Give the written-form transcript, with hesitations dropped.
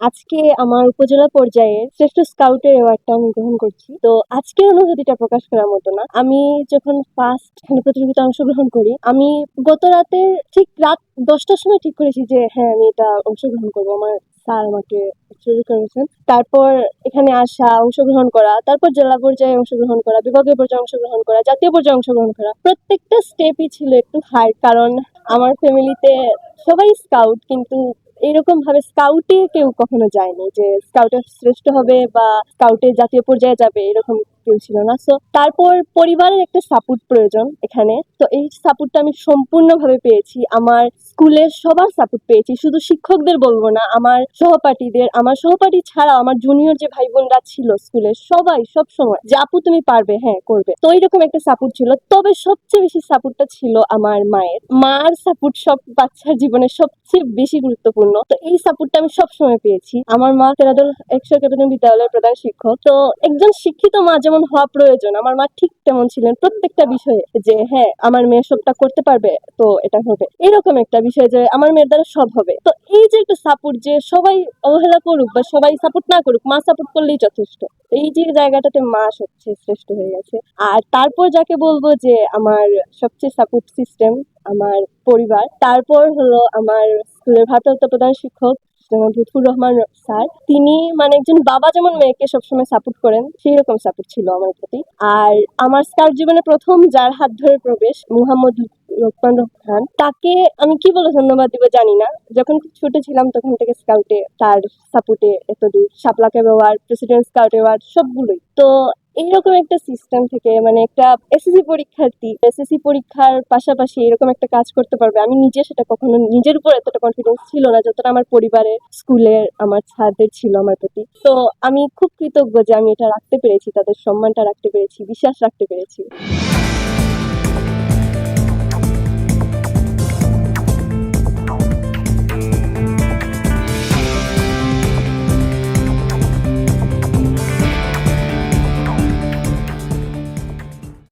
আজকে আমার উপজেলা পর্যায়ে শ্রেষ্ঠ স্কাউটের অ্যাওয়ার্ডটা আমি গ্রহণ করছি। তো আজকের অনুভূতিটা প্রকাশ করার মতো না। আমি যখন ফার্স্ট প্রতিযোগিতায় অংশগ্রহণ করি, আমি গত রাতে ঠিক রাত 10টার সময় ঠিক করেছি যে হ্যাঁ, আমি এটা অংশগ্রহণ করবো। আমার স্যার আমাকে উৎসাহিত করেছেন। তারপর এখানে আসা, অংশগ্রহণ করা, তারপর জেলা পর্যায়ে অংশগ্রহণ করা, বিভাগীয় পর্যায়ে অংশগ্রহণ করা, জাতীয় পর্যায়ে অংশগ্রহণ করা। প্রত্যেকটা স্টেপই ছিল একটু হার্ড, কারণ আমার ফ্যামিলিতে সবাই স্কাউট, কিন্তু এরকম ভাবে স্কাউটে কেউ কখনো যায়নি যে স্কাউটে শ্রেষ্ঠ হবে বা স্কাউটে জাতীয় পর্যায়ে যাবে, এরকম কেউ ছিল না। সো তারপর পরিবারের একটা সাপোর্ট প্রয়োজন এখানে। তো এই সাপোর্টটা আমি সম্পূর্ণভাবে পেয়েছি। আমার স্কুলের সবার সাপোর্ট পেয়েছি, শুধু শিক্ষকদের বলবো না, আমার সহপাঠী ছাড়া আমার জুনিয়র যে ভাই বোনরা ছিল স্কুলের, সবাই সব সময় যে আপু তুমি পারবে, হ্যাঁ করবে। তো এইরকম একটা সাপোর্ট ছিল। তবে সবচেয়ে বেশি সাপোর্টটা ছিল আমার মার সাপোর্ট সব বাচ্চার জীবনে সবচেয়ে বেশি গুরুত্বপূর্ণ। তো এই সাপোর্টটা আমি সবসময় পেয়েছি। আমার মা তেরাদল একশো একাডেমি বিদ্যালয়ের প্রধান শিক্ষক। তো একজন শিক্ষিত মা যেমন হওয়া প্রয়োজন, আমার মা ঠিক তেমন ছিলেন প্রত্যেকটা বিষয়ে, যে হ্যাঁ আমার মেয়ে সবটা করতে পারবে, তো এটা হবে এরকম একটা বিষয় যে আমার মেয়ের দ্বারা সব হবে। তো এই যে একটা সাপোর্ট, যে সবাই অবহেলা করুক বা সবাই সাপোর্ট না করুক, মা সাপোর্ট করলেই যথেষ্ট। এই যে জায়গাটাতে মা সবচেয়ে শ্রেষ্ঠ হয়ে গেছে। আর তারপর যাকে বলবো যে আমার সবচেয়ে সাপোর্ট সিস্টেম, আমার পরিবার। তারপর হলো আমার স্কুলের ভারপ্রাপ্ত প্রধান শিক্ষক লুৎফুর রহমান স্যার। তিনি মানে একজন বাবা যেমন মেয়েকে সবসময় সাপোর্ট করেন, সেই রকম সাপোর্ট ছিল আমার প্রতি। আর আমার স্কাউট জীবনে প্রথম যার হাত ধরে প্রবেশ, মুহাম্মদ লোকমান খান, তাকে আমি কি বলে ধন্যবাদ দিব জানি না। যখন খুব ছোট ছিলাম তখন থেকে স্কাউটে তার সাপোর্টে এতদূর, Shapla cub award, president scout award সবগুলোই। তো এইরকম একটা সিস্টেম থেকে, মানে একটা এসএসসি পরীক্ষার্থী এসএসসি পরীক্ষার পাশাপাশি এরকম একটা কাজ করতে পারবে, আমি নিজে সেটা কখনো নিজের উপর এতটা কনফিডেন্স ছিল না যতটা আমার পরিবারের, স্কুলের, আমার স্যারদের ছিল আমার প্রতি। তো আমি খুব কৃতজ্ঞ যে আমি এটা রাখতে পেরেছি, তাদের সম্মানটা রাখতে পেরেছি, বিশ্বাস রাখতে পেরেছি।